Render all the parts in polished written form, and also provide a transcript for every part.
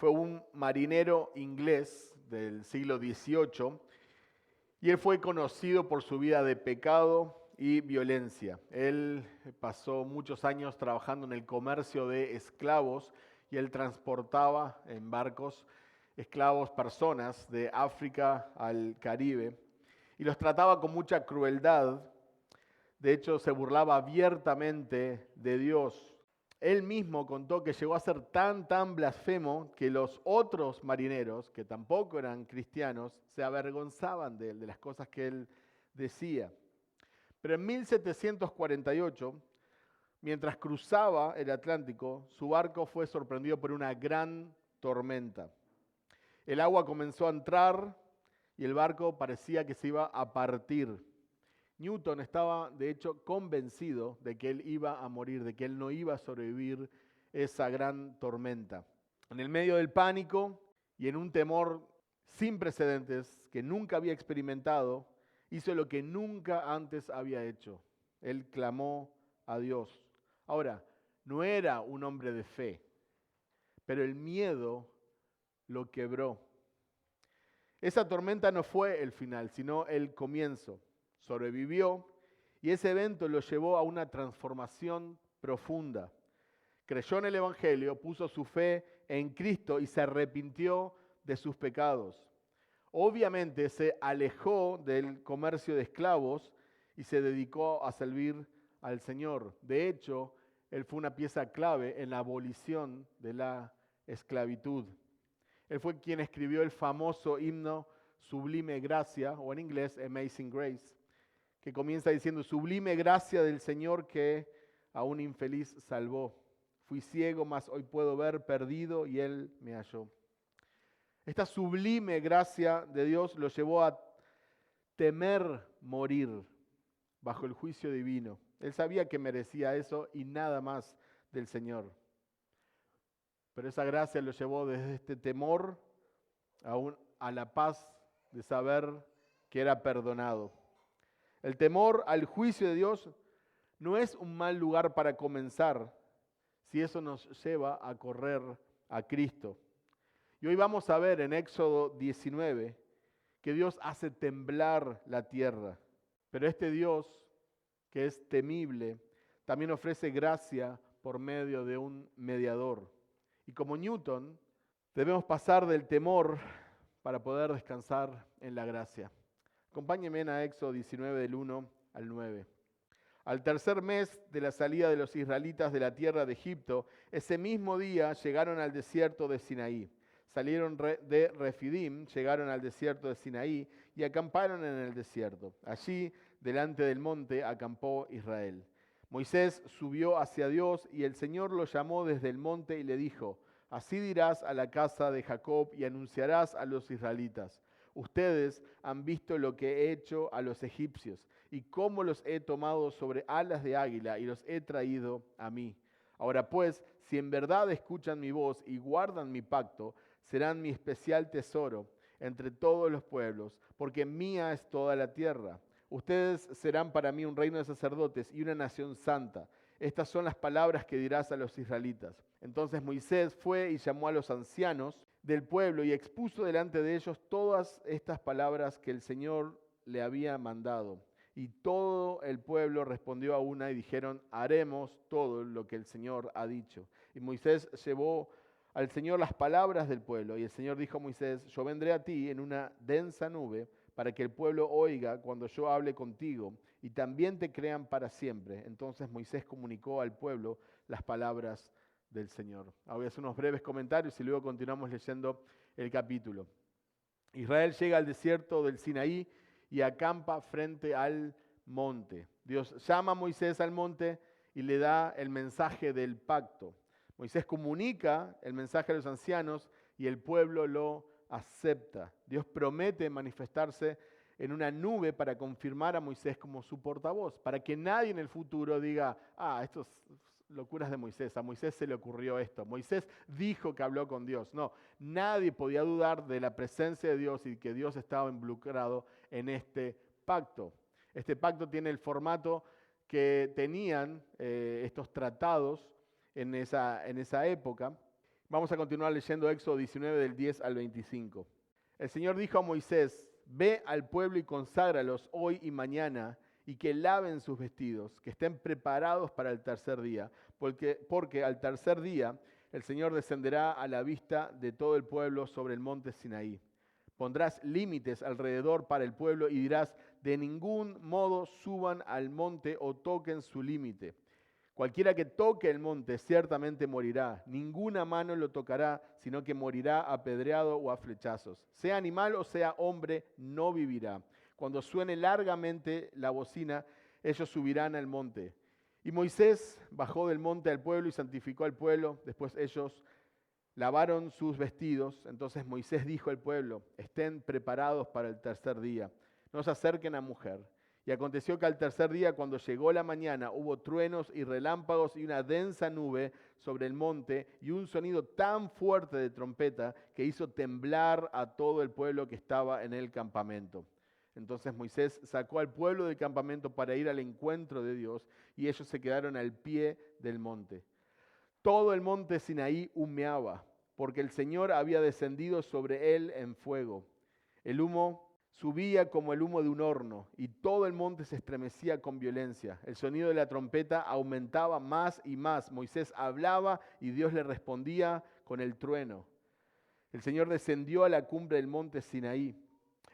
fue un marinero inglés del siglo XVIII y él fue conocido por su vida de pecado y violencia. Él pasó muchos años trabajando en el comercio de esclavos y él transportaba en barcos esclavos, personas de África al Caribe, y los trataba con mucha crueldad. De hecho, se burlaba abiertamente de Dios. Él mismo contó que llegó a ser tan blasfemo que los otros marineros, que tampoco eran cristianos, se avergonzaban de él, de las cosas que él decía. Pero en 1748, mientras cruzaba el Atlántico, su barco fue sorprendido por una gran tormenta. El agua comenzó a entrar y el barco parecía que se iba a partir. Newton estaba, de hecho, convencido de que él iba a morir, de que él no iba a sobrevivir esa gran tormenta. En el medio del pánico y en un temor sin precedentes que nunca había experimentado, hizo lo que nunca antes había hecho. Él clamó a Dios. Ahora, no era un hombre de fe, pero el miedo lo quebró. Esa tormenta no fue el final, sino el comienzo. Sobrevivió y ese evento lo llevó a una transformación profunda. Creyó en el Evangelio, puso su fe en Cristo y se arrepintió de sus pecados. Obviamente se alejó del comercio de esclavos y se dedicó a servir al Señor. De hecho, él fue una pieza clave en la abolición de la esclavitud. Él fue quien escribió el famoso himno Sublime Gracia, o en inglés Amazing Grace, que comienza diciendo: sublime gracia del Señor que a un infeliz salvó. Fui ciego, mas hoy puedo ver, perdido, y Él me halló. Esta sublime gracia de Dios lo llevó a temer morir bajo el juicio divino. Él sabía que merecía eso y nada más del Señor. Pero esa gracia lo llevó desde este temor a la paz de saber que era perdonado. El temor al juicio de Dios no es un mal lugar para comenzar si eso nos lleva a correr a Cristo. Y hoy vamos a ver en Éxodo 19 que Dios hace temblar la tierra. Pero este Dios, que es temible, también ofrece gracia por medio de un mediador. Y como Newton, debemos pasar del temor para poder descansar en la gracia. Acompáñenme a Éxodo 19 del 1 al 9. Al tercer mes de la salida de los israelitas de la tierra de Egipto, ese mismo día llegaron al desierto de Sinaí. Salieron de Refidim, llegaron al desierto de Sinaí y acamparon en el desierto. Allí, delante del monte, acampó Israel. Moisés subió hacia Dios y el Señor lo llamó desde el monte y le dijo: así dirás a la casa de Jacob y anunciarás a los israelitas: ustedes han visto lo que he hecho a los egipcios y cómo los he tomado sobre alas de águila y los he traído a mí. Ahora pues, si en verdad escuchan mi voz y guardan mi pacto, serán mi especial tesoro entre todos los pueblos, porque mía es toda la tierra. Ustedes serán para mí un reino de sacerdotes y una nación santa. Estas son las palabras que dirás a los israelitas. Entonces Moisés fue y llamó a los ancianos del pueblo y expuso delante de ellos todas estas palabras que el Señor le había mandado. Y todo el pueblo respondió a una y dijeron: haremos todo lo que el Señor ha dicho. Y Moisés llevó al Señor las palabras del pueblo. Y el Señor dijo a Moisés: yo vendré a ti en una densa nube para que el pueblo oiga cuando yo hable contigo y también te crean para siempre. Entonces Moisés comunicó al pueblo las palabras del Señor. Ahora voy a hacer unos breves comentarios y luego continuamos leyendo el capítulo. Israel llega al desierto del Sinaí y acampa frente al monte. Dios llama a Moisés al monte y le da el mensaje del pacto. Moisés comunica el mensaje a los ancianos y el pueblo lo acepta. Dios promete manifestarse en una nube para confirmar a Moisés como su portavoz, para que nadie en el futuro diga: esto es locuras de Moisés, a Moisés se le ocurrió esto, Moisés dijo que habló con Dios. No, nadie podía dudar de la presencia de Dios y que Dios estaba involucrado en este pacto. Este pacto tiene el formato que tenían estos tratados en esa época. Vamos a continuar leyendo Éxodo 19 del 10 al 25. El Señor dijo a Moisés: ve al pueblo y conságralos hoy y mañana, y que laven sus vestidos, que estén preparados para el tercer día, porque al tercer día el Señor descenderá a la vista de todo el pueblo sobre el monte Sinaí. Pondrás límites alrededor para el pueblo y dirás: de ningún modo suban al monte o toquen su límite. Cualquiera que toque el monte ciertamente morirá. Ninguna mano lo tocará, sino que morirá apedreado o a flechazos. Sea animal o sea hombre, no vivirá. Cuando suene largamente la bocina, ellos subirán al monte. Y Moisés bajó del monte al pueblo y santificó al pueblo. Después ellos lavaron sus vestidos. Entonces Moisés dijo al pueblo: estén preparados para el tercer día. No se acerquen a mujer. Y aconteció que al tercer día, cuando llegó la mañana, hubo truenos y relámpagos y una densa nube sobre el monte y un sonido tan fuerte de trompeta que hizo temblar a todo el pueblo que estaba en el campamento. Entonces Moisés sacó al pueblo del campamento para ir al encuentro de Dios, y ellos se quedaron al pie del monte. Todo el monte Sinaí humeaba, porque el Señor había descendido sobre él en fuego. El humo subía como el humo de un horno, y todo el monte se estremecía con violencia. El sonido de la trompeta aumentaba más y más. Moisés hablaba y Dios le respondía con el trueno. El Señor descendió a la cumbre del monte Sinaí.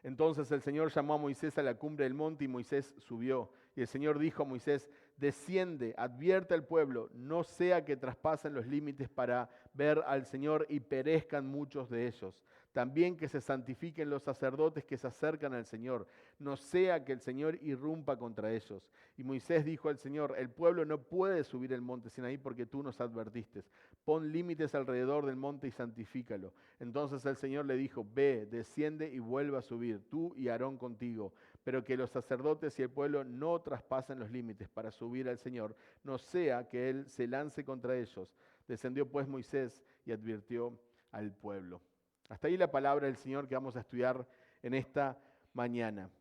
Entonces el Señor llamó a Moisés a la cumbre del monte y Moisés subió. Y el Señor dijo a Moisés: desciende, advierte al pueblo, no sea que traspasen los límites para ver al Señor y perezcan muchos de ellos. También que se santifiquen los sacerdotes que se acercan al Señor, no sea que el Señor irrumpa contra ellos. Y Moisés dijo al Señor: el pueblo no puede subir el monte Sinaí porque tú nos advertiste. Pon límites alrededor del monte y santifícalo. Entonces el Señor le dijo: ve, desciende y vuelve a subir, tú y Aarón contigo, pero que los sacerdotes y el pueblo no traspasen los límites para subir al Señor, no sea que Él se lance contra ellos. Descendió pues Moisés y advirtió al pueblo. Hasta ahí la palabra del Señor que vamos a estudiar en esta mañana.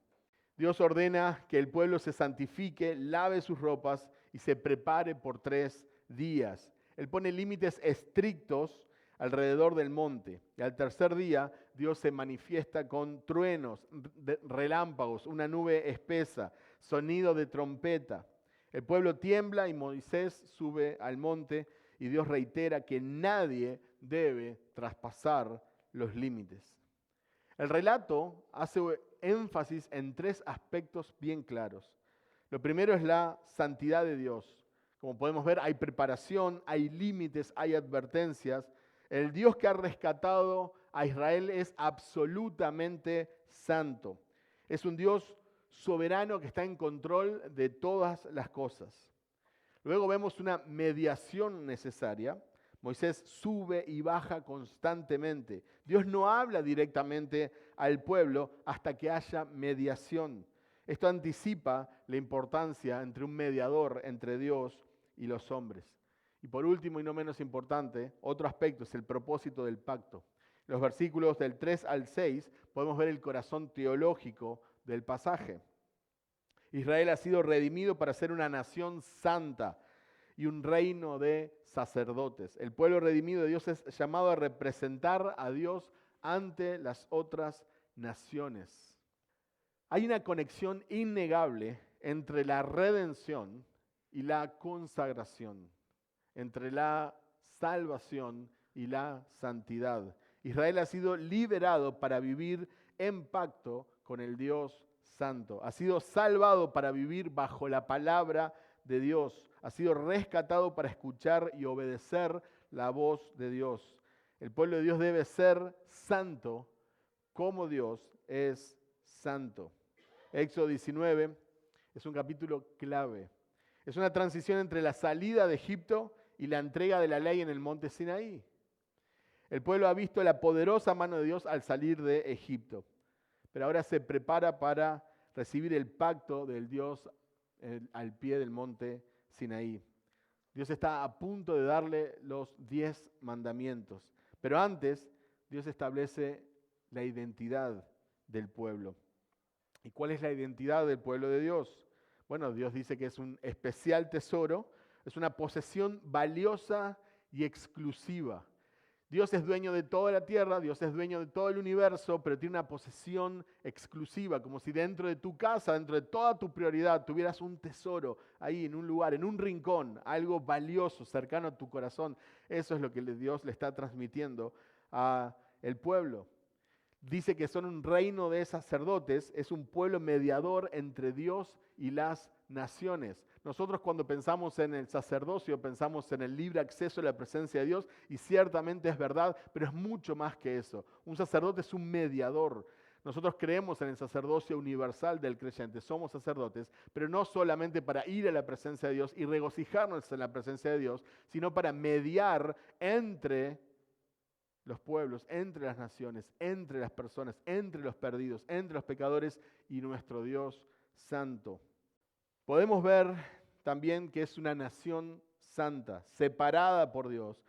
Dios ordena que el pueblo se santifique, lave sus ropas y se prepare por 3 días. Él pone límites estrictos alrededor del monte. Y al tercer día, Dios se manifiesta con truenos, relámpagos, una nube espesa, sonido de trompeta. El pueblo tiembla y Moisés sube al monte y Dios reitera que nadie debe traspasar los límites. El relato hace énfasis en 3 aspectos bien claros. Lo primero es la santidad de Dios. Como podemos ver, hay preparación, hay límites, hay advertencias. El Dios que ha rescatado a Israel es absolutamente santo. Es un Dios soberano que está en control de todas las cosas. Luego vemos una mediación necesaria. Moisés sube y baja constantemente. Dios no habla directamente al pueblo hasta que haya mediación. Esto anticipa la importancia entre un mediador entre Dios y los hombres. Y por último y no menos importante, otro aspecto es el propósito del pacto. En los versículos del 3 al 6 podemos ver el corazón teológico del pasaje. Israel ha sido redimido para ser una nación santa y un reino de sacerdotes. El pueblo redimido de Dios es llamado a representar a Dios ante las otras naciones. Hay una conexión innegable entre la redención y la consagración, entre la salvación y la santidad. Israel ha sido liberado para vivir en pacto con el Dios santo. Ha sido salvado para vivir bajo la palabra de Dios. Ha sido rescatado para escuchar y obedecer la voz de Dios. El pueblo de Dios debe ser santo como Dios es santo. Éxodo 19 es un capítulo clave. Es una transición entre la salida de Egipto y la entrega de la ley en el monte Sinaí. El pueblo ha visto la poderosa mano de Dios al salir de Egipto, pero ahora se prepara para recibir el pacto del Dios al pie del monte Sinaí. Dios está a punto de darle los 10 mandamientos, pero antes Dios establece la identidad del pueblo. ¿Y cuál es la identidad del pueblo de Dios? Bueno, Dios dice que es un especial tesoro, es una posesión valiosa y exclusiva. Dios es dueño de toda la tierra, Dios es dueño de todo el universo, pero tiene una posesión exclusiva, como si dentro de tu casa, dentro de toda tu prioridad, tuvieras un tesoro ahí en un lugar, en un rincón, algo valioso, cercano a tu corazón. Eso es lo que Dios le está transmitiendo a el pueblo. Dice que son un reino de sacerdotes, es un pueblo mediador entre Dios y las naciones. Nosotros cuando pensamos en el sacerdocio, pensamos en el libre acceso a la presencia de Dios, y ciertamente es verdad, pero es mucho más que eso. Un sacerdote es un mediador. Nosotros creemos en el sacerdocio universal del creyente, somos sacerdotes, pero no solamente para ir a la presencia de Dios y regocijarnos en la presencia de Dios, sino para mediar entre los pueblos, entre las naciones, entre las personas, entre los perdidos, entre los pecadores y nuestro Dios santo. Podemos ver también que es una nación santa, separada por Dios.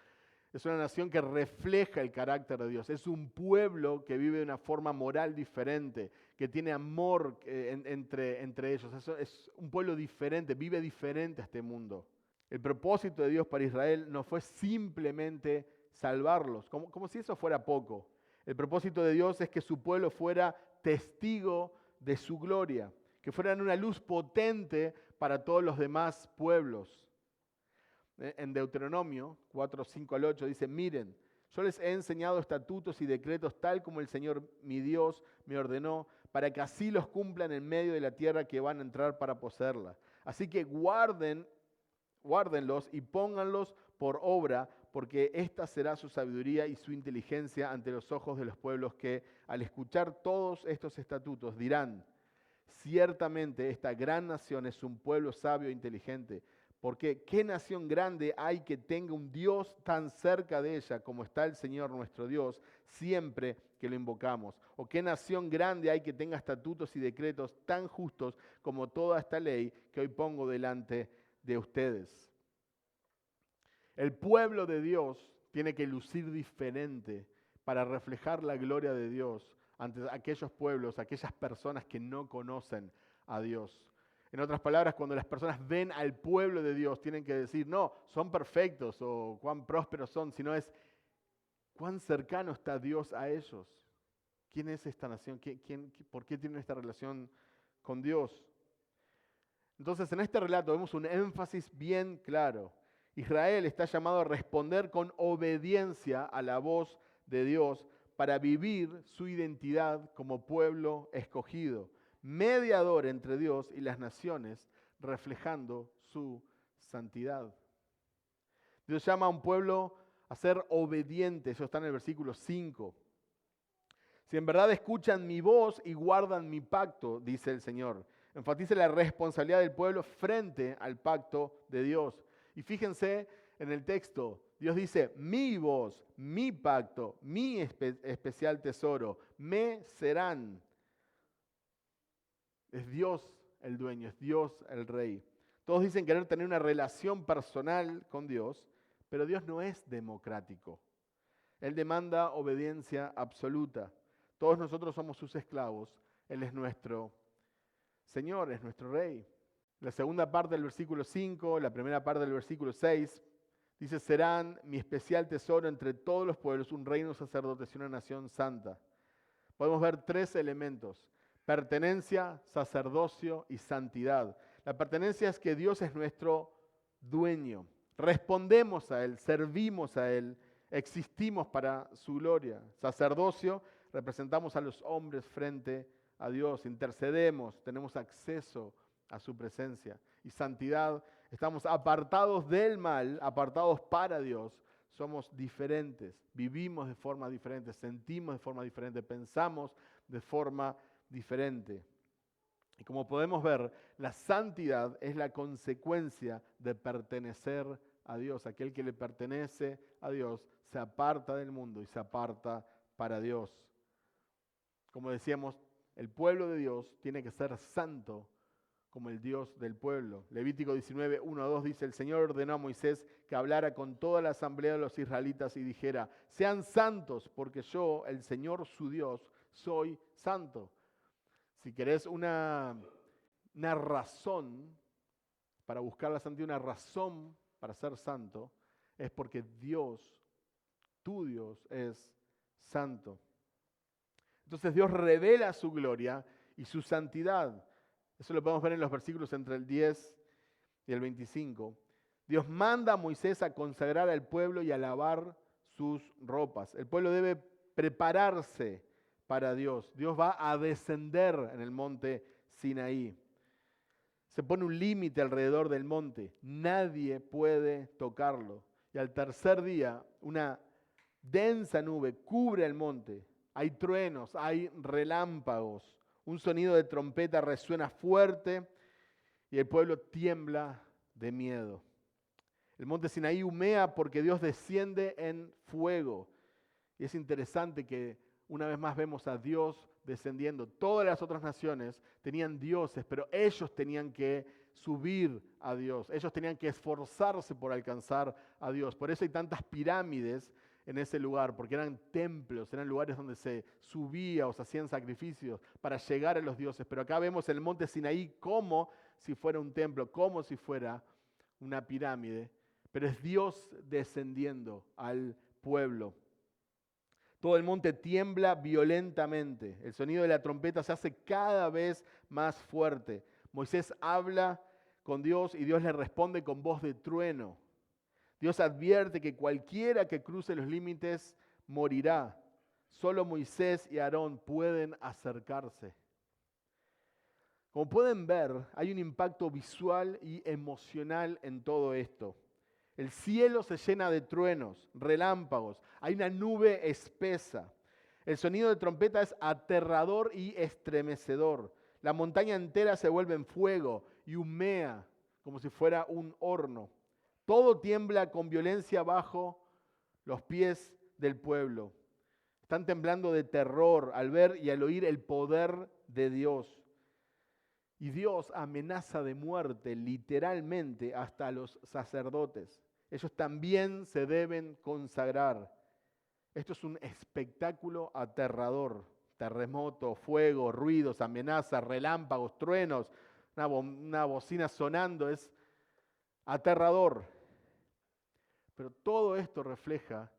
Es una nación que refleja el carácter de Dios. Es un pueblo que vive de una forma moral diferente, que tiene amor entre ellos. Es un pueblo diferente, vive diferente a este mundo. El propósito de Dios para Israel no fue simplemente salvarlos, como si eso fuera poco. El propósito de Dios es que su pueblo fuera testigo de su gloria, que fueran una luz potente para todos los demás pueblos. En Deuteronomio 4, 5 al 8 dice, miren, yo les he enseñado estatutos y decretos tal como el Señor mi Dios me ordenó, para que así los cumplan en medio de la tierra que van a entrar para poseerla. Así que guárdenlos y pónganlos por obra, porque esta será su sabiduría y su inteligencia ante los ojos de los pueblos que, al escuchar todos estos estatutos, dirán, ciertamente esta gran nación es un pueblo sabio e inteligente, porque ¿qué nación grande hay que tenga un Dios tan cerca de ella como está el Señor nuestro Dios siempre que lo invocamos? ¿O qué nación grande hay que tenga estatutos y decretos tan justos como toda esta ley que hoy pongo delante de ustedes? El pueblo de Dios tiene que lucir diferente para reflejar la gloria de Dios ante aquellos pueblos, aquellas personas que no conocen a Dios. En otras palabras, cuando las personas ven al pueblo de Dios, tienen que decir, no, son perfectos o cuán prósperos son, sino es cuán cercano está Dios a ellos. ¿Quién es esta nación? ¿Por qué tienen esta relación con Dios? Entonces, en este relato vemos un énfasis bien claro. Israel está llamado a responder con obediencia a la voz de Dios para vivir su identidad como pueblo escogido, mediador entre Dios y las naciones, reflejando su santidad. Dios llama a un pueblo a ser obediente, eso está en el versículo 5. Si en verdad escuchan mi voz y guardan mi pacto, dice el Señor. Enfatiza la responsabilidad del pueblo frente al pacto de Dios. Y fíjense en el texto, Dios dice, mi voz, mi pacto, mi especial tesoro, me serán. Es Dios el dueño, es Dios el rey. Todos dicen querer tener una relación personal con Dios, pero Dios no es democrático. Él demanda obediencia absoluta. Todos nosotros somos sus esclavos. Él es nuestro Señor, es nuestro Rey. La segunda parte del versículo 5, la primera parte del versículo 6, dice, serán mi especial tesoro entre todos los pueblos, un reino sacerdotes y una nación santa. Podemos ver tres elementos: pertenencia, sacerdocio y santidad. La pertenencia es que Dios es nuestro dueño. Respondemos a Él, servimos a Él, existimos para su gloria. Sacerdocio, representamos a los hombres frente a Dios, intercedemos, tenemos acceso a su presencia. Y santidad, estamos apartados del mal, apartados para Dios. Somos diferentes, vivimos de forma diferente, sentimos de forma diferente, pensamos de forma diferente. Y como podemos ver, la santidad es la consecuencia de pertenecer a Dios. Aquel que le pertenece a Dios se aparta del mundo y se aparta para Dios. Como decíamos, el pueblo de Dios tiene que ser santo como el Dios del pueblo. Levítico 19, 1 a 2 dice, el Señor ordenó a Moisés que hablara con toda la asamblea de los israelitas y dijera, sean santos porque yo, el Señor su Dios, soy santo. Si querés una razón para buscar la santidad, una razón para ser santo, es porque Dios Tu Dios es santo. Entonces Dios revela su gloria y su santidad. Eso lo podemos ver en los versículos entre el 10 y el 25. Dios manda a Moisés a consagrar al pueblo y a lavar sus ropas. El pueblo debe prepararse para Dios. Dios va a descender en el monte Sinaí. Se pone un límite alrededor del monte. Nadie puede tocarlo. Y al tercer día, una densa nube cubre el monte. Hay truenos, hay relámpagos. Un sonido de trompeta resuena fuerte y el pueblo tiembla de miedo. El monte Sinaí humea porque Dios desciende en fuego. Y es interesante que una vez más vemos a Dios descendiendo. Todas las otras naciones tenían dioses, pero ellos tenían que subir a Dios. Ellos tenían que esforzarse por alcanzar a Dios. Por eso hay tantas pirámides en ese lugar, porque eran templos, eran lugares donde se subía o se hacían sacrificios para llegar a los dioses. Pero acá vemos el monte Sinaí como si fuera un templo, como si fuera una pirámide. Pero es Dios descendiendo al pueblo. Todo el monte tiembla violentamente. El sonido de la trompeta se hace cada vez más fuerte. Moisés habla con Dios y Dios le responde con voz de trueno. Dios advierte que cualquiera que cruce los límites morirá. Solo Moisés y Aarón pueden acercarse. Como pueden ver, hay un impacto visual y emocional en todo esto. El cielo se llena de truenos, relámpagos, hay una nube espesa. El sonido de trompeta es aterrador y estremecedor. La montaña entera se vuelve en fuego y humea como si fuera un horno. Todo tiembla con violencia bajo los pies del pueblo. Están temblando de terror al ver y al oír el poder de Dios. Y Dios amenaza de muerte literalmente hasta a los sacerdotes. Ellos también se deben consagrar. Esto es un espectáculo aterrador. Terremoto, fuego, ruidos, amenazas, relámpagos, truenos, una bocina sonando. Es aterrador. Pero todo esto refleja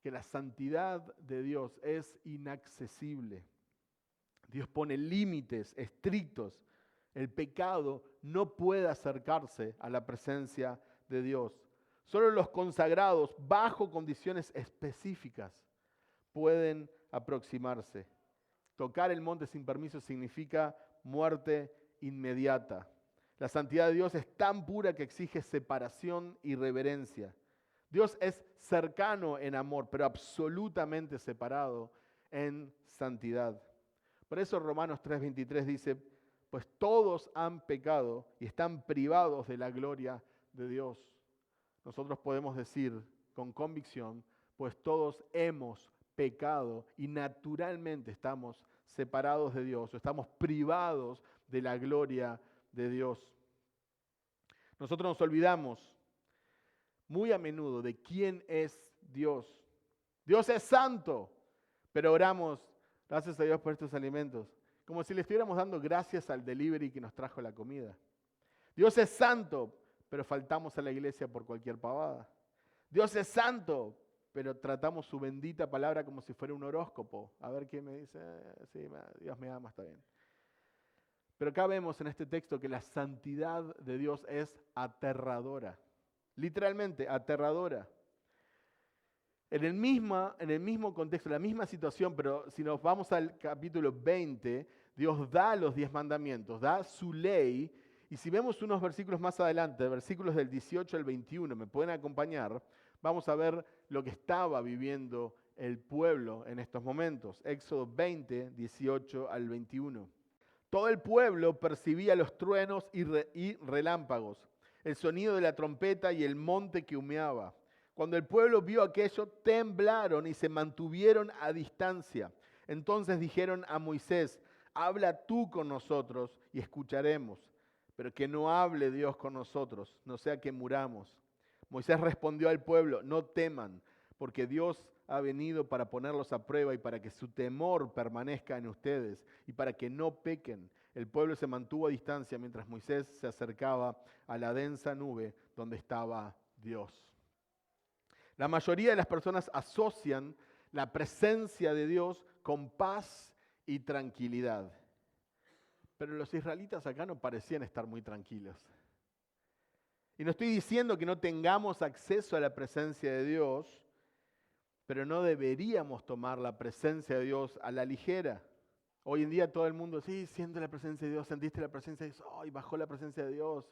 que la santidad de Dios es inaccesible. Dios pone límites estrictos. El pecado no puede acercarse a la presencia de Dios. Solo los consagrados, bajo condiciones específicas, pueden aproximarse. Tocar el monte sin permiso significa muerte inmediata. La santidad de Dios es tan pura que exige separación y reverencia. Dios es cercano en amor, pero absolutamente separado en santidad. Por eso Romanos 3:23 dice, pues todos han pecado y están privados de la gloria de Dios. Nosotros podemos decir con convicción, pues todos hemos pecado y naturalmente estamos separados de Dios, o estamos privados de la gloria de Dios. Nosotros nos olvidamos muy a menudo de quién es Dios. Dios es santo, pero oramos, gracias a Dios por estos alimentos, como si le estuviéramos dando gracias al delivery que nos trajo la comida. Dios es santo, pero faltamos a la iglesia por cualquier pavada. Dios es santo, pero tratamos su bendita palabra como si fuera un horóscopo. A ver quién me dice, sí, Dios me ama, está bien. Pero acá vemos en este texto que la santidad de Dios es aterradora. Literalmente, aterradora. En el mismo contexto, la misma situación, pero si nos vamos al capítulo 20, Dios da los 10 mandamientos, da su ley, y si vemos unos versículos más adelante, versículos del 18 al 21, me pueden acompañar, vamos a ver lo que estaba viviendo el pueblo en estos momentos. Éxodo 20, 18 al 21. Todo el pueblo percibía los truenos y relámpagos, el sonido de la trompeta y el monte que humeaba. Cuando el pueblo vio aquello, temblaron y se mantuvieron a distancia. Entonces dijeron a Moisés, habla tú con nosotros y escucharemos, pero que no hable Dios con nosotros, no sea que muramos. Moisés respondió al pueblo, no teman, porque Dios ha venido para ponerlos a prueba y para que su temor permanezca en ustedes y para que no pequen. El pueblo se mantuvo a distancia mientras Moisés se acercaba a la densa nube donde estaba Dios. La mayoría de las personas asocian la presencia de Dios con paz y tranquilidad. Pero los israelitas acá no parecían estar muy tranquilos. Y no estoy diciendo que no tengamos acceso a la presencia de Dios, pero no deberíamos tomar la presencia de Dios a la ligera. Hoy en día todo el mundo, sí, siente la presencia de Dios, sentiste la presencia de Dios, ¡ay, bajó la presencia de Dios!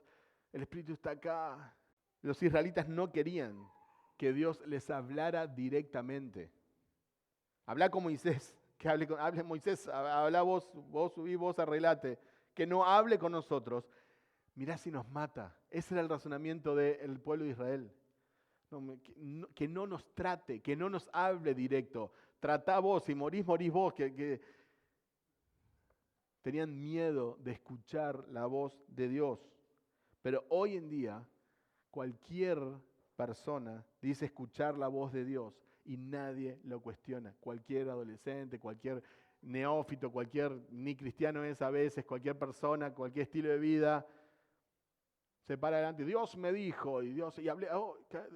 El Espíritu está acá. Los israelitas no querían que Dios les hablara directamente. Habla con Moisés, que hable Moisés, habla vos subí, vos arreglate, que no hable con nosotros. Mirá si nos mata. Ese era el razonamiento del pueblo de Israel. Que no nos trate, que no nos hable directo. Tratá vos, si morís vos. Que tenían miedo de escuchar la voz de Dios. Pero hoy en día, cualquier persona dice escuchar la voz de Dios y nadie lo cuestiona. Cualquier adolescente, cualquier neófito, ni cristiano es a veces, cualquier persona, cualquier estilo de vida, se para adelante. Dios me dijo, y hablé,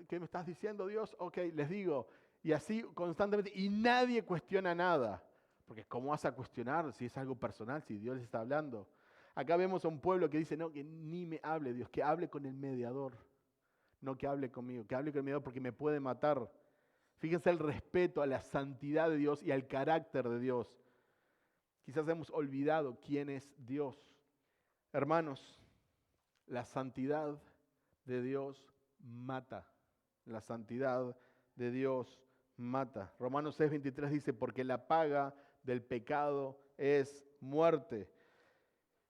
¿qué me estás diciendo, Dios? Ok, les digo. Y así constantemente, y nadie cuestiona nada. Porque ¿cómo vas a cuestionar si es algo personal, si Dios les está hablando? Acá vemos a un pueblo que dice, no, que ni me hable Dios, que hable con el mediador. No que hable conmigo, que hable con el mediador porque me puede matar. Fíjense el respeto a la santidad de Dios y al carácter de Dios. Quizás hemos olvidado quién es Dios. Hermanos, la santidad de Dios mata. La santidad de Dios mata. Romanos 6:23 dice, porque la paga del pecado es muerte.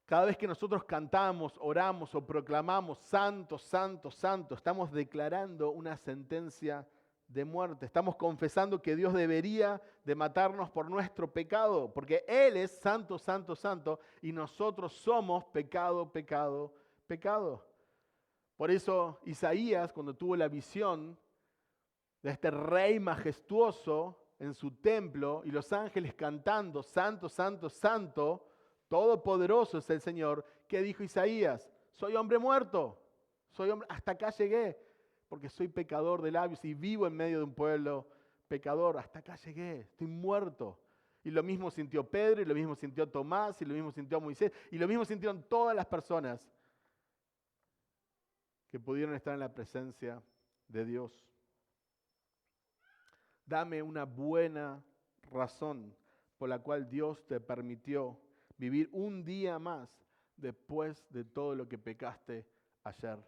Cada vez que nosotros cantamos, oramos o proclamamos santo, santo, santo, estamos declarando una sentencia de muerte. Estamos confesando que Dios debería de matarnos por nuestro pecado, porque Él es santo, santo, santo, y nosotros somos pecado, pecado, pecado. Por eso Isaías, cuando tuvo la visión de este rey majestuoso en su templo y los ángeles cantando, santo, santo, santo, todopoderoso es el Señor, ¿qué dijo Isaías? Soy hombre muerto, hasta acá llegué, porque soy pecador de labios y vivo en medio de un pueblo pecador, hasta acá llegué, estoy muerto. Y lo mismo sintió Pedro, y lo mismo sintió Tomás, y lo mismo sintió Moisés, y lo mismo sintieron todas las personas que pudieron estar en la presencia de Dios. Dame una buena razón por la cual Dios te permitió vivir un día más después de todo lo que pecaste ayer.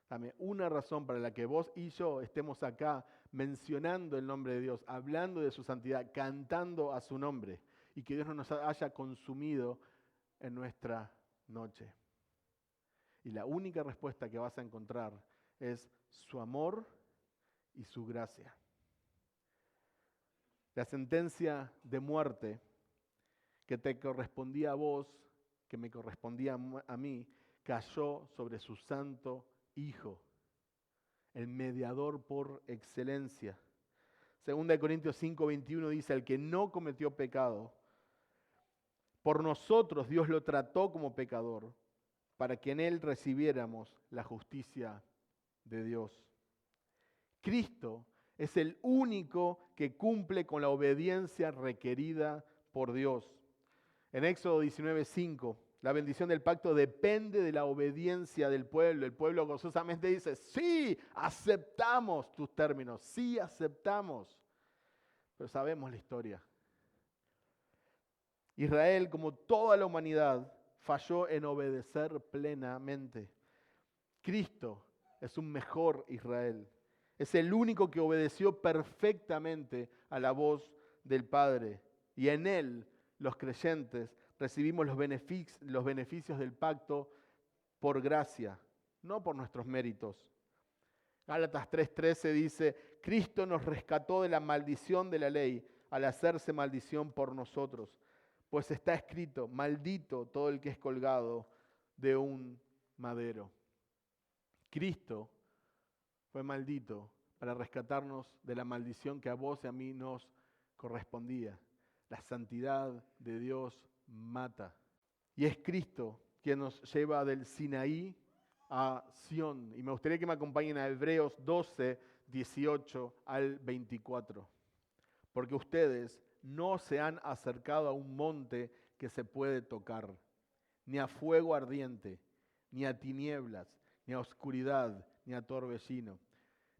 Dame una razón para la que vos y yo estemos acá mencionando el nombre de Dios, hablando de su santidad, cantando a su nombre, y que Dios no nos haya consumido en nuestra noche. Y la única respuesta que vas a encontrar es su amor y su gracia. La sentencia de muerte que te correspondía a vos, que me correspondía a mí, cayó sobre su santo Hijo, el mediador por excelencia. 2 Corintios 5:21 dice, el que no cometió pecado, por nosotros Dios lo trató como pecador, para que en él recibiéramos la justicia de Dios. Cristo es el único que cumple con la obediencia requerida por Dios. En Éxodo 19:5, la bendición del pacto depende de la obediencia del pueblo. El pueblo gozosamente dice, sí, aceptamos tus términos, sí, aceptamos. Pero sabemos la historia. Israel, como toda la humanidad, falló en obedecer plenamente. Cristo es un mejor Israel. Es el único que obedeció perfectamente a la voz del Padre. Y en Él, los creyentes, recibimos los beneficios del pacto por gracia, no por nuestros méritos. Gálatas 3:13 dice, Cristo nos rescató de la maldición de la ley al hacerse maldición por nosotros. Pues está escrito, maldito todo el que es colgado de un madero. Cristo fue maldito para rescatarnos de la maldición que a vos y a mí nos correspondía. La santidad de Dios mata. Y es Cristo quien nos lleva del Sinaí a Sión. Y me gustaría que me acompañen a Hebreos 12, 18 al 24. Porque ustedes no se han acercado a un monte que se puede tocar, ni a fuego ardiente, ni a tinieblas, ni a oscuridad, ni a torbellino,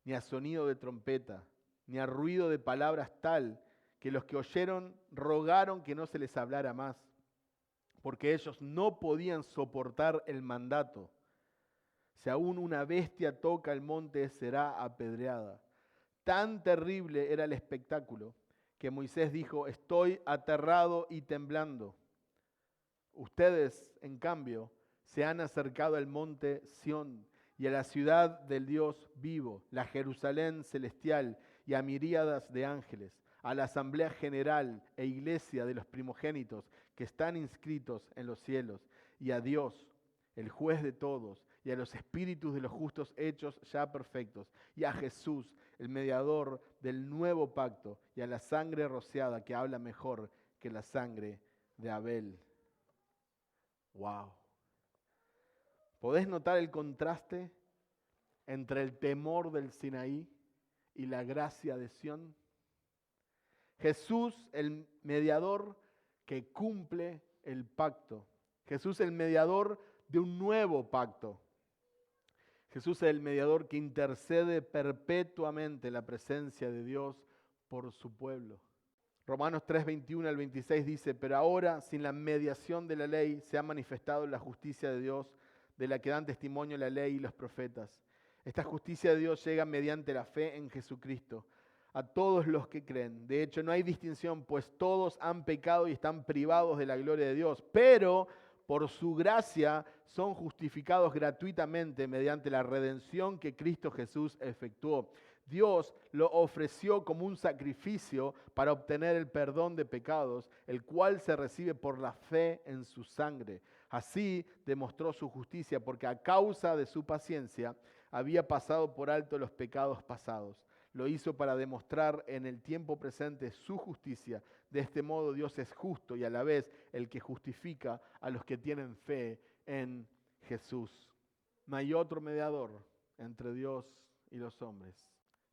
ni a sonido de trompeta, ni a ruido de palabras tal que los que oyeron rogaron que no se les hablara más, porque ellos no podían soportar el mandato. Si aún una bestia toca el monte, será apedreada. Tan terrible era el espectáculo que Moisés dijo: estoy aterrado y temblando. Ustedes, en cambio, se han acercado al monte Sión y a la ciudad del Dios vivo, la Jerusalén celestial, y a miríadas de ángeles, a la asamblea general e iglesia de los primogénitos que están inscritos en los cielos, y a Dios, el juez de todos, y a los espíritus de los justos hechos ya perfectos, y a Jesús, el mediador del nuevo pacto, y a la sangre rociada que habla mejor que la sangre de Abel. Wow. ¿Podés notar el contraste entre el temor del Sinaí y la gracia de Sión? Jesús, el mediador que cumple el pacto. Jesús, el mediador de un nuevo pacto. Jesús es el mediador que intercede perpetuamente en la presencia de Dios por su pueblo. Romanos 3, 21 al 26 dice: pero ahora, sin la mediación de la ley, se ha manifestado la justicia de Dios, de la que dan testimonio la ley y los profetas. Esta justicia de Dios llega mediante la fe en Jesucristo a todos los que creen. De hecho, no hay distinción, pues todos han pecado y están privados de la gloria de Dios, pero por su gracia son justificados gratuitamente mediante la redención que Cristo Jesús efectuó. Dios lo ofreció como un sacrificio para obtener el perdón de pecados, el cual se recibe por la fe en su sangre. Así demostró su justicia, porque a causa de su paciencia había pasado por alto los pecados pasados. Lo hizo para demostrar en el tiempo presente su justicia. De este modo Dios es justo y a la vez el que justifica a los que tienen fe en Jesús. No hay otro mediador entre Dios y los hombres,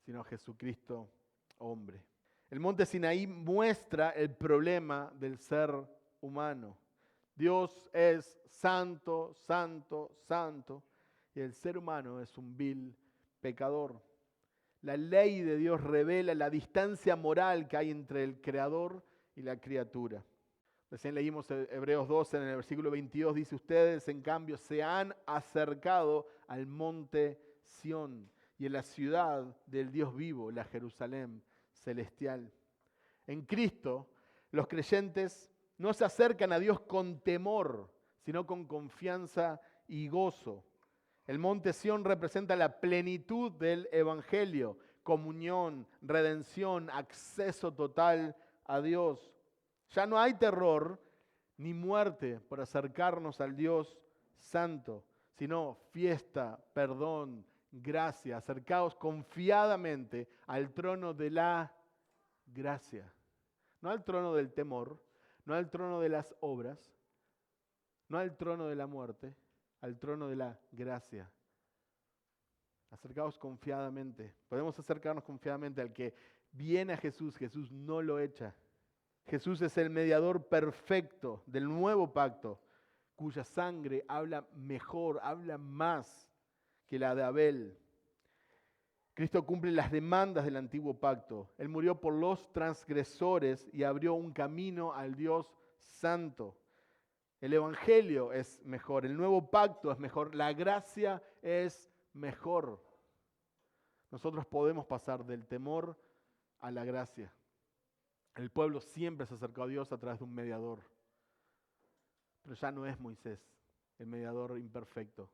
sino Jesucristo, hombre. El monte Sinaí muestra el problema del ser humano. Dios es santo, santo, santo, y el ser humano es un vil pecador. La ley de Dios revela la distancia moral que hay entre el Creador y la criatura. Recién leímos Hebreos 12 en el versículo 22, dice: ustedes en cambio se han acercado al monte Sión y en la ciudad del Dios vivo, la Jerusalén celestial. En Cristo, los creyentes no se acercan a Dios con temor, sino con confianza y gozo. El monte Sión representa la plenitud del Evangelio, comunión, redención, acceso total a Dios. Ya no hay terror ni muerte por acercarnos al Dios santo, sino fiesta, perdón, gracia. Acercaos confiadamente al trono de la gracia. No al trono del temor, no al trono de las obras, no al trono de la muerte, al trono de la gracia. Acercaos confiadamente. Podemos acercarnos confiadamente al que viene a Jesús. Jesús no lo echa. Jesús es el mediador perfecto del nuevo pacto, cuya sangre habla mejor, habla más que la de Abel. Cristo cumple las demandas del antiguo pacto. Él murió por los transgresores y abrió un camino al Dios santo. El Evangelio es mejor, el nuevo pacto es mejor, la gracia es mejor. Nosotros podemos pasar del temor a la gracia. El pueblo siempre se acercó a Dios a través de un mediador, pero ya no es Moisés, el mediador imperfecto.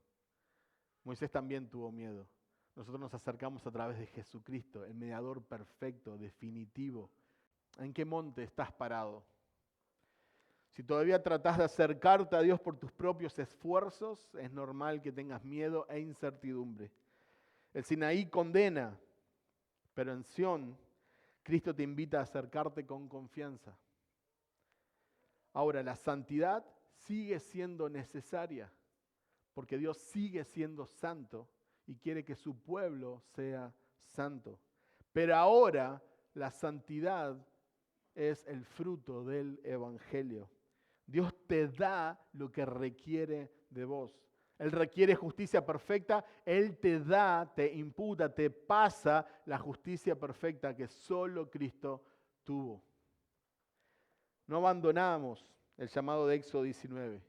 Moisés también tuvo miedo. Nosotros nos acercamos a través de Jesucristo, el mediador perfecto, definitivo. ¿En qué monte estás parado? Si todavía tratás de acercarte a Dios por tus propios esfuerzos, es normal que tengas miedo e incertidumbre. El Sinaí condena, pero en Sión, Cristo te invita a acercarte con confianza. Ahora, la santidad sigue siendo necesaria, porque Dios sigue siendo santo y quiere que su pueblo sea santo. Pero ahora la santidad es el fruto del evangelio. Dios te da lo que requiere de vos. Él requiere justicia perfecta, Él te da, te imputa, te pasa la justicia perfecta que solo Cristo tuvo. No abandonamos el llamado de Éxodo 19,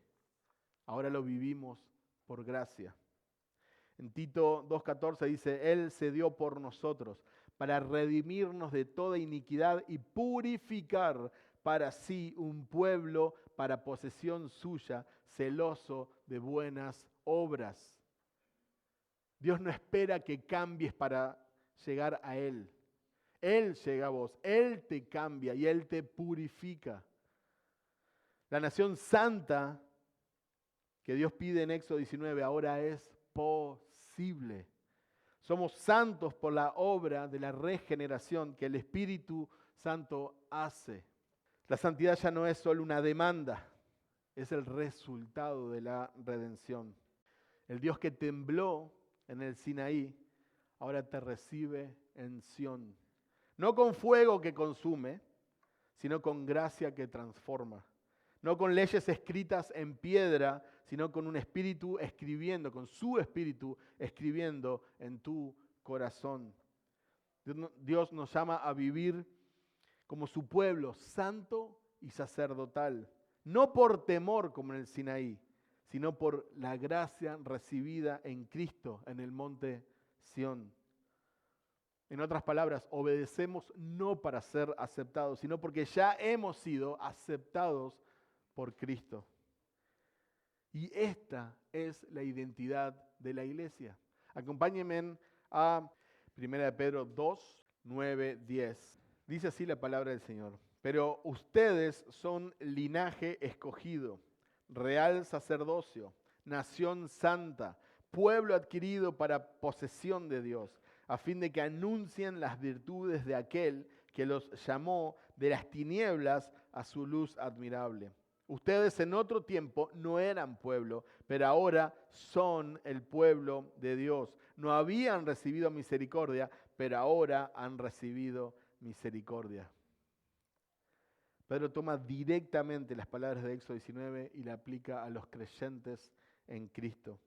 ahora lo vivimos por gracia. En Tito 2:14 dice, Él se dio por nosotros para redimirnos de toda iniquidad y purificar para sí un pueblo para posesión suya, celoso de buenas obras. Dios no espera que cambies para llegar a Él. Él llega a vos, Él te cambia y Él te purifica. La nación santa que Dios pide en Éxodo 19 ahora es posible. Somos santos por la obra de la regeneración que el Espíritu Santo hace. La santidad ya no es solo una demanda, es el resultado de la redención. El Dios que tembló en el Sinaí ahora te recibe en Sión. No con fuego que consume, sino con gracia que transforma. No con leyes escritas en piedra, sino con un espíritu escribiendo, con su espíritu escribiendo en tu corazón. Dios nos llama a vivir como su pueblo, santo y sacerdotal. No por temor como en el Sinaí, sino por la gracia recibida en Cristo en el monte Sión. En otras palabras, obedecemos no para ser aceptados, sino porque ya hemos sido aceptados por Cristo. Y esta es la identidad de la iglesia. Acompáñenme a 1 Pedro 2, 9, 10. Dice así la palabra del Señor. Pero ustedes son linaje escogido, real sacerdocio, nación santa, pueblo adquirido para posesión de Dios, a fin de que anuncien las virtudes de aquel que los llamó de las tinieblas a su luz admirable. Ustedes en otro tiempo no eran pueblo, pero ahora son el pueblo de Dios. No habían recibido misericordia, pero ahora han recibido misericordia. Pedro toma directamente las palabras de Éxodo 19 y la aplica a los creyentes en Cristo.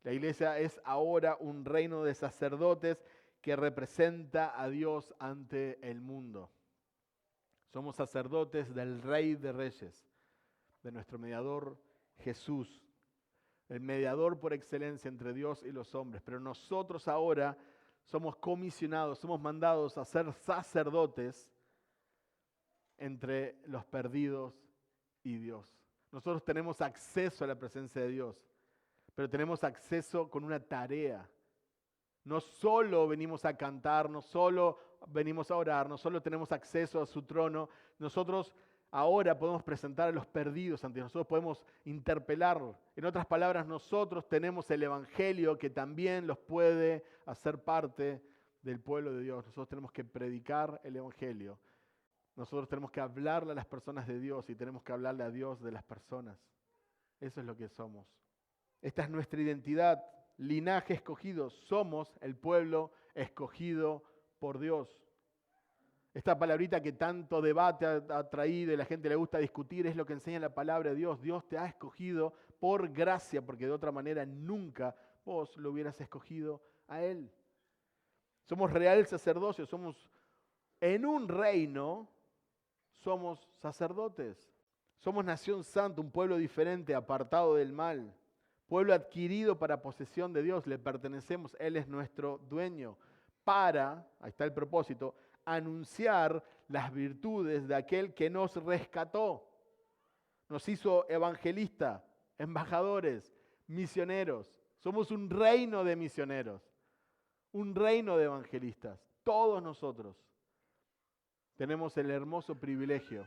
La iglesia es ahora un reino de sacerdotes que representa a Dios ante el mundo. Somos sacerdotes del Rey de Reyes, de nuestro mediador Jesús, el mediador por excelencia entre Dios y los hombres. Pero nosotros ahora somos comisionados, somos mandados a ser sacerdotes entre los perdidos y Dios. Nosotros tenemos acceso a la presencia de Dios, pero tenemos acceso con una tarea. No solo venimos a cantar, no solo venimos a orar, no solo tenemos acceso a su trono, nosotros ahora podemos presentar a los perdidos ante nosotros, podemos interpelar. En otras palabras, nosotros tenemos el Evangelio que también los puede hacer parte del pueblo de Dios. Nosotros tenemos que predicar el Evangelio. Nosotros tenemos que hablarle a las personas de Dios y tenemos que hablarle a Dios de las personas. Eso es lo que somos. Esta es nuestra identidad, linaje escogido. Somos el pueblo escogido por Dios. Esta palabrita que tanto debate ha traído y a la gente le gusta discutir es lo que enseña la palabra de Dios. Dios te ha escogido por gracia, porque de otra manera nunca vos lo hubieras escogido a Él. Somos real sacerdocio, somos en un reino, somos sacerdotes. Somos nación santa, un pueblo diferente, apartado del mal. Pueblo adquirido para posesión de Dios, le pertenecemos, Él es nuestro dueño. Para, ahí está el propósito, anunciar las virtudes de aquel que nos rescató. Nos hizo evangelistas, embajadores, misioneros. Somos un reino de misioneros, un reino de evangelistas. Todos nosotros tenemos el hermoso privilegio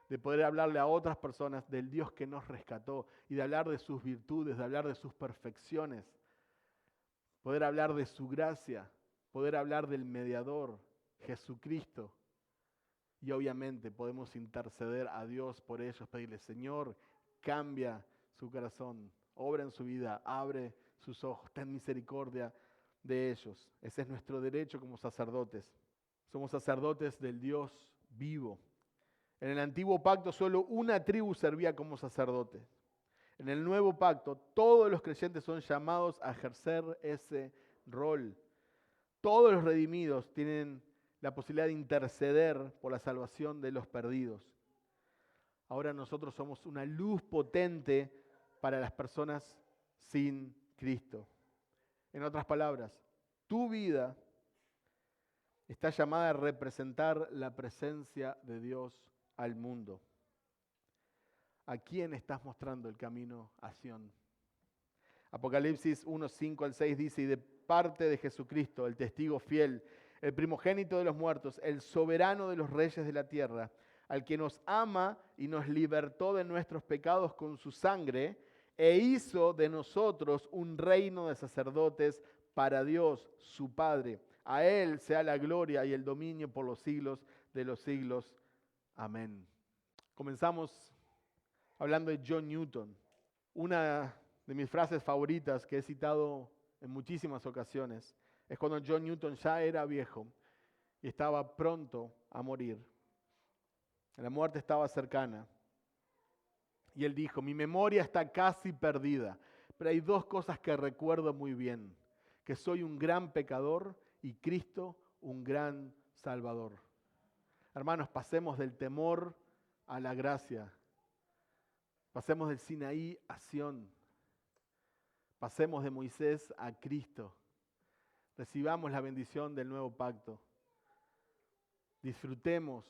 de poder hablarle a otras personas del Dios que nos rescató y de hablar de sus virtudes, de hablar de sus perfecciones, poder hablar de su gracia, poder hablar del mediador, Jesucristo. Y obviamente podemos interceder a Dios por ellos, pedirle, Señor, cambia su corazón, obra en su vida, abre sus ojos, ten misericordia de ellos. Ese es nuestro derecho como sacerdotes. Somos sacerdotes del Dios vivo. En el antiguo pacto solo una tribu servía como sacerdote. En el nuevo pacto todos los creyentes son llamados a ejercer ese rol. Todos los redimidos tienen la posibilidad de interceder por la salvación de los perdidos. Ahora nosotros somos una luz potente para las personas sin Cristo. En otras palabras, tu vida está llamada a representar la presencia de Dios al mundo. ¿A quién estás mostrando el camino a Sión? Apocalipsis 1, 5 al 6 dice: y de parte de Jesucristo, el testigo fiel, el primogénito de los muertos, el soberano de los reyes de la tierra, al que nos ama y nos libertó de nuestros pecados con su sangre, e hizo de nosotros un reino de sacerdotes para Dios, su Padre. A Él sea la gloria y el dominio por los siglos de los siglos. Amén. Comenzamos hablando de John Newton. Una de mis frases favoritas que he citado en muchísimas ocasiones es cuando John Newton ya era viejo y estaba pronto a morir. La muerte estaba cercana. Y él dijo: mi memoria está casi perdida, pero hay dos cosas que recuerdo muy bien: que soy un gran pecador y Cristo un gran Salvador. Hermanos, pasemos del temor a la gracia. Pasemos del Sinaí a Sión. Pasemos de Moisés a Cristo. Recibamos la bendición del nuevo pacto. Disfrutemos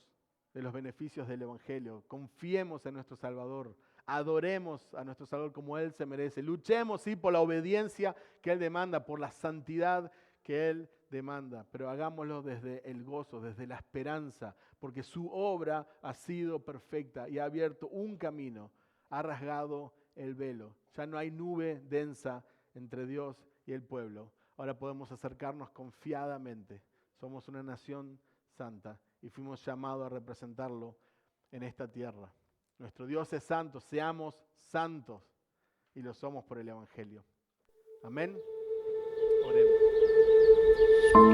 de los beneficios del Evangelio. Confiemos en nuestro Salvador. Adoremos a nuestro Salvador como Él se merece. Luchemos, sí, por la obediencia que Él demanda, por la santidad que Él demanda. Pero hagámoslo desde el gozo, desde la esperanza, porque su obra ha sido perfecta y ha abierto un camino. Ha rasgado el velo. Ya no hay nube densa entre Dios y el pueblo. Ahora podemos acercarnos confiadamente. Somos una nación santa y fuimos llamados a representarlo en esta tierra. Nuestro Dios es santo, seamos santos, y lo somos por el Evangelio. Amén. Oremos.